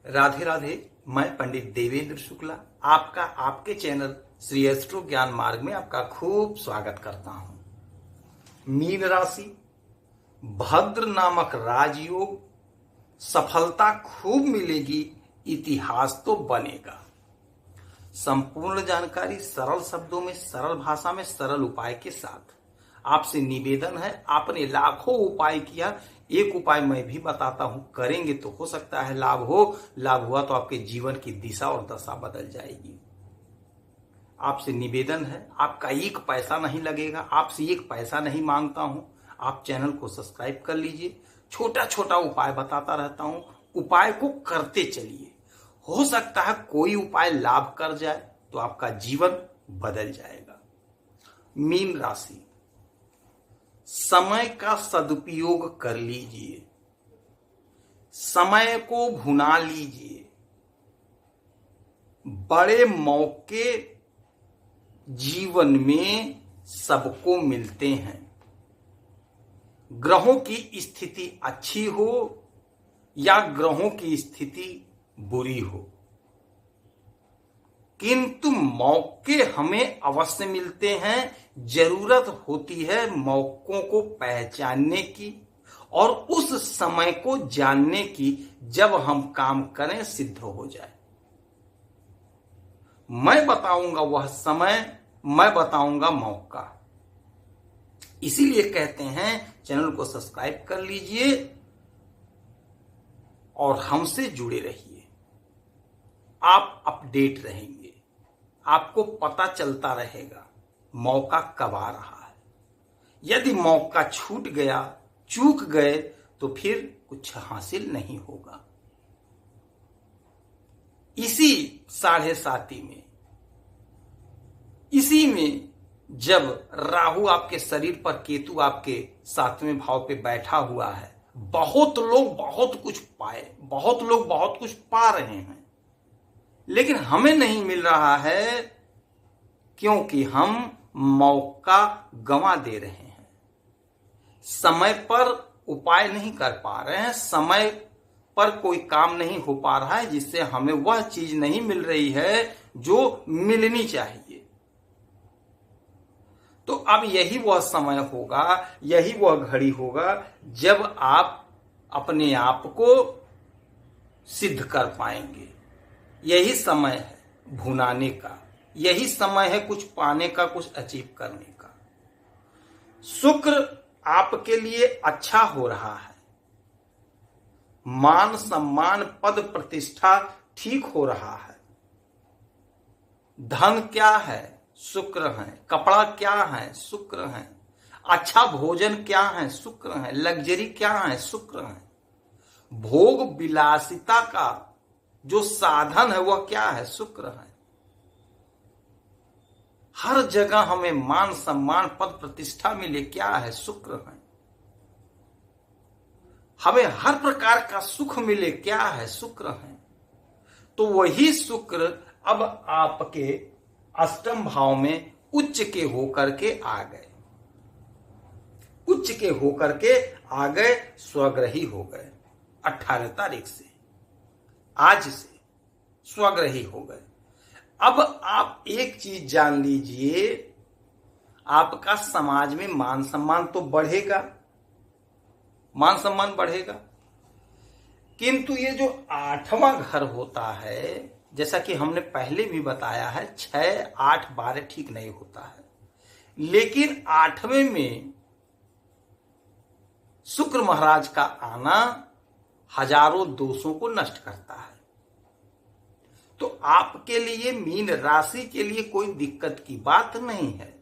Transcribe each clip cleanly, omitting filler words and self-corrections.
राधे राधे। मैं पंडित देवेंद्र शुक्ला आपका आपके चैनल श्री एस्ट्रो ज्ञान मार्ग में आपका खूब स्वागत करता हूं। मीन राशि, भद्र नामक राजयोग, सफलता खूब मिलेगी, इतिहास तो बनेगा। संपूर्ण जानकारी सरल शब्दों में, सरल भाषा में, सरल उपाय के साथ। आपसे निवेदन है, आपने लाखों उपाय किया, एक उपाय मैं भी बताता हूं, करेंगे तो हो सकता है लाभ हो। लाभ हुआ तो आपके जीवन की दिशा और दशा बदल जाएगी। आपसे निवेदन है, आपका एक पैसा नहीं लगेगा, आपसे एक पैसा नहीं मांगता हूं। आप चैनल को सब्सक्राइब कर लीजिए। छोटा छोटा उपाय बताता रहता हूं, उपाय को करते चलिए। हो सकता है कोई उपाय लाभ कर जाए तो आपका जीवन बदल जाएगा। मीन राशि, समय का सदुपयोग कर लीजिए, समय को भुना लीजिए। बड़े मौके जीवन में सबको मिलते हैं। ग्रहों की स्थिति अच्छी हो या ग्रहों की स्थिति बुरी हो, किंतु मौके हमें अवश्य मिलते हैं। जरूरत होती है मौकों को पहचानने की और उस समय को जानने की, जब हम काम करें सिद्ध हो जाए। मैं बताऊंगा वह समय, मैं बताऊंगा मौका। इसीलिए कहते हैं चैनल को सब्सक्राइब कर लीजिए और हमसे जुड़े रहिए। आप अपडेट रहेंगे, आपको पता चलता रहेगा मौका कब आ रहा है। यदि मौका छूट गया, चूक गए, तो फिर कुछ हासिल नहीं होगा। इसी 7.5 में, इसी में जब राहु आपके शरीर पर, केतु आपके 7वें भाव पे बैठा हुआ है, बहुत लोग बहुत कुछ पाए, बहुत लोग बहुत कुछ पा रहे हैं, लेकिन हमें नहीं मिल रहा है क्योंकि हम मौका गंवा दे रहे हैं। समय पर उपाय नहीं कर पा रहे हैं, समय पर कोई काम नहीं हो पा रहा है, जिससे हमें वह चीज नहीं मिल रही है जो मिलनी चाहिए। तो अब यही वह समय होगा, यही वह घड़ी होगा जब आप अपने आप को सिद्ध कर पाएंगे। यही समय है भुनाने का, यही समय है कुछ पाने का, कुछ अचीव करने का। शुक्र आपके लिए अच्छा हो रहा है, मान सम्मान पद प्रतिष्ठा ठीक हो रहा है। धन क्या है? शुक्र है। कपड़ा क्या है? शुक्र है। अच्छा भोजन क्या है? शुक्र है। लग्जरी क्या है? शुक्र है। भोग विलासिता का जो साधन है वह क्या है? शुक्र है। हर जगह हमें मान सम्मान पद प्रतिष्ठा मिले, क्या है? शुक्र है। हमें हर प्रकार का सुख मिले, क्या है? शुक्र है। तो वही शुक्र अब आपके 8वें भाव में उच्च के होकर के आ गए, उच्च के होकर के आ गए, स्वग्रही हो गए। 18 तारीख से, आज से स्वग्रही हो गए। अब आप एक चीज जान लीजिए, आपका समाज में मान सम्मान तो बढ़ेगा, मान सम्मान बढ़ेगा, किंतु ये जो 8वां घर होता है, जैसा कि हमने पहले भी बताया है, 6, 8, 12 ठीक नहीं होता है, लेकिन 8वें में शुक्र महाराज का आना हजारों दोषों को नष्ट करता है। तो आपके लिए, मीन राशि के लिए कोई दिक्कत की बात नहीं है।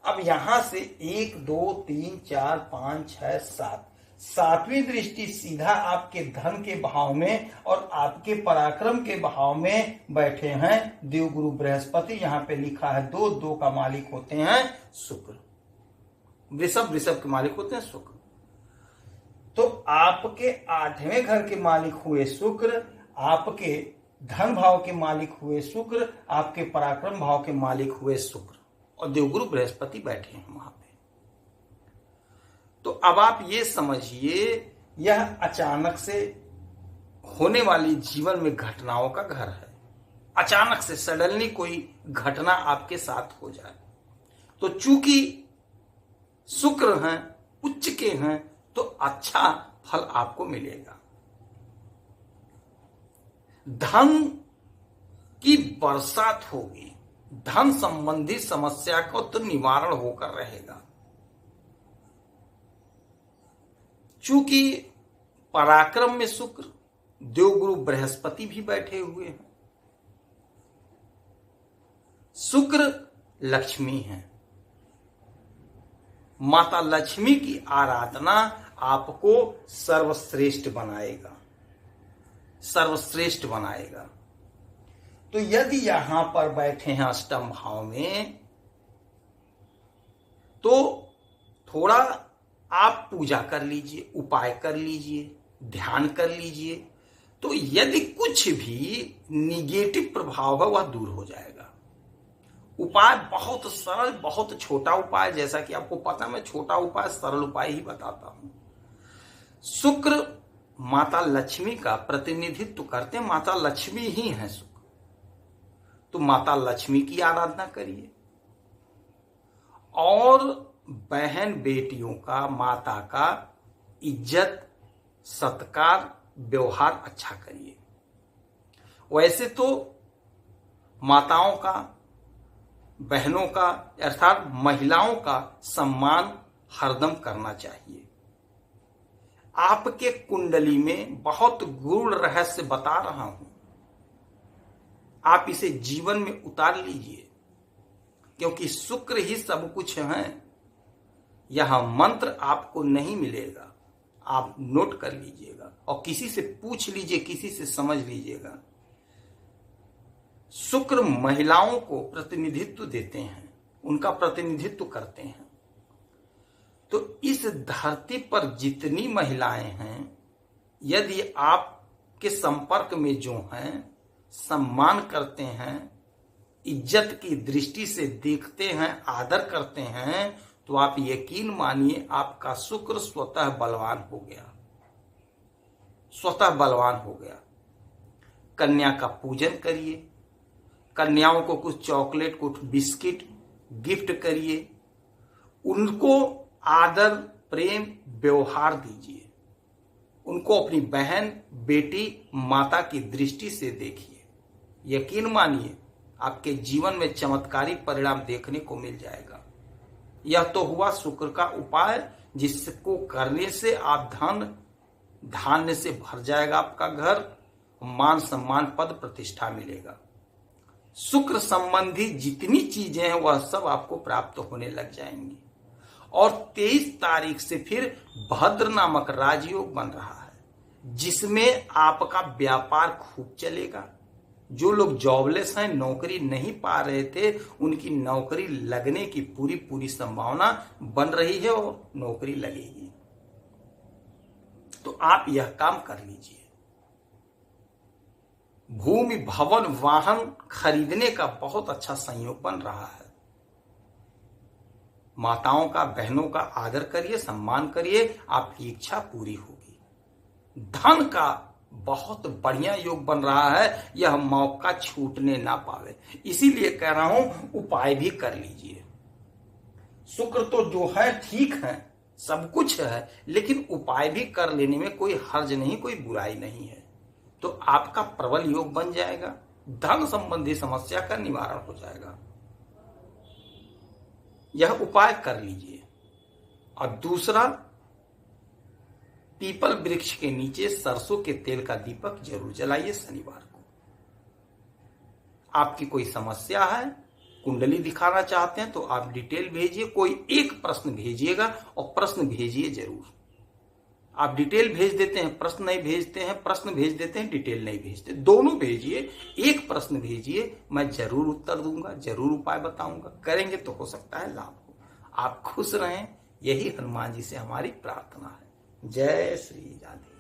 अब यहां से 1, 2, 3, 4, 5, 6, 7, 7वीं दृष्टि सीधा आपके धन के भाव में और आपके पराक्रम के भाव में बैठे हैं देवगुरु बृहस्पति। यहां पे लिखा है 2 का मालिक होते हैं शुक्र। वृषभ के मालिक होते हैं शुक्र। तो आपके 8वें घर के मालिक हुए शुक्र, आपके धन भाव के मालिक हुए शुक्र, आपके पराक्रम भाव के मालिक हुए शुक्र, और देवगुरु बृहस्पति बैठे हैं वहां पे। तो अब आप ये समझिए, यह अचानक से होने वाली जीवन में घटनाओं का घर है। अचानक से सडनली कोई घटना आपके साथ हो जाए तो चूंकि शुक्र हैं, उच्च के हैं, तो अच्छा फल आपको मिलेगा। धन की बरसात होगी, धन संबंधी समस्या का तो निवारण होकर रहेगा। चूंकि पराक्रम में शुक्र, देवगुरु बृहस्पति भी बैठे हुए हैं। शुक्र लक्ष्मी है। माता लक्ष्मी की आराधना आपको सर्वश्रेष्ठ बनाएगा, सर्वश्रेष्ठ बनाएगा। तो यदि यहां पर बैठे हैं अष्टम भाव में, तो थोड़ा आप पूजा कर लीजिए, उपाय कर लीजिए, ध्यान कर लीजिए, तो यदि कुछ भी निगेटिव प्रभाव है वह दूर हो जाएगा। उपाय बहुत सरल, बहुत छोटा उपाय, जैसा कि आपको पता, मैं छोटा उपाय, सरल उपाय ही बताता हूं। शुक्र माता लक्ष्मी का प्रतिनिधित्व करते हैं, माता लक्ष्मी ही है शुक्र। तो माता लक्ष्मी की आराधना करिए और बहन बेटियों का, माता का इज्जत, सत्कार, व्यवहार अच्छा करिए। वैसे तो माताओं का, बहनों का अर्थात महिलाओं का सम्मान हरदम करना चाहिए। आपके कुंडली में बहुत गूढ़ रहस्य बता रहा हूं, आप इसे जीवन में उतार लीजिए, क्योंकि शुक्र ही सब कुछ है। यह मंत्र आपको नहीं मिलेगा, आप नोट कर लीजिएगा और किसी से पूछ लीजिए, किसी से समझ लीजिएगा। शुक्र महिलाओं को प्रतिनिधित्व देते हैं, उनका प्रतिनिधित्व करते हैं। तो इस धरती पर जितनी महिलाएं हैं, यदि आपके संपर्क में जो हैं, सम्मान करते हैं, इज्जत की दृष्टि से देखते हैं, आदर करते हैं, तो आप यकीन मानिए आपका शुक्र स्वतः बलवान हो गया, स्वतः बलवान हो गया। कन्या का पूजन करिए, कन्याओं को कुछ चॉकलेट, कुछ बिस्किट गिफ्ट करिए, उनको आदर, प्रेम, व्यवहार दीजिए, उनको अपनी बहन, बेटी, माता की दृष्टि से देखिए। यकीन मानिए आपके जीवन में चमत्कारी परिणाम देखने को मिल जाएगा। यह तो हुआ शुक्र का उपाय, जिसको करने से आप धन धान्य से भर जाएगा, आपका घर, मान सम्मान, पद प्रतिष्ठा मिलेगा। शुक्र संबंधी जितनी चीजें हैं वह सब आपको प्राप्त होने लग जाएंगी। और 23 तारीख से फिर भद्र नामक राजयोग बन रहा है, जिसमें आपका व्यापार खूब चलेगा। जो लोग जॉबलेस हैं, नौकरी नहीं पा रहे थे, उनकी नौकरी लगने की पूरी पूरी संभावना बन रही है और नौकरी लगेगी। तो आप यह काम कर लीजिए। भूमि, भवन, वाहन खरीदने का बहुत अच्छा संयोग बन रहा है। माताओं का, बहनों का आदर करिए, सम्मान करिए, आपकी इच्छा पूरी होगी। धन का बहुत बढ़िया योग बन रहा है, यह मौका छूटने ना पावे। इसीलिए कह रहा हूं उपाय भी कर लीजिए। शुक्र तो जो है ठीक है, सब कुछ है, लेकिन उपाय भी कर लेने में कोई हर्ज नहीं, कोई बुराई नहीं है। तो आपका प्रबल योग बन जाएगा, धन संबंधी समस्या का निवारण हो जाएगा। यह उपाय कर लीजिए। और दूसरा, पीपल वृक्ष के नीचे सरसों के तेल का दीपक जरूर जलाइए शनिवार को। आपकी कोई समस्या है, कुंडली दिखाना चाहते हैं, तो आप डिटेल भेजिए। कोई एक प्रश्न भेजिएगा और प्रश्न भेजिए जरूर। आप डिटेल भेज देते हैं, प्रश्न नहीं भेजते हैं, प्रश्न भेज देते हैं, डिटेल नहीं भेजते, दोनों भेजिए। एक प्रश्न भेजिए, मैं जरूर उत्तर दूंगा, जरूर उपाय बताऊंगा। करेंगे तो हो सकता है लाभ हो। आप खुश रहें, यही हनुमान जी से हमारी प्रार्थना है। जय श्री राधे।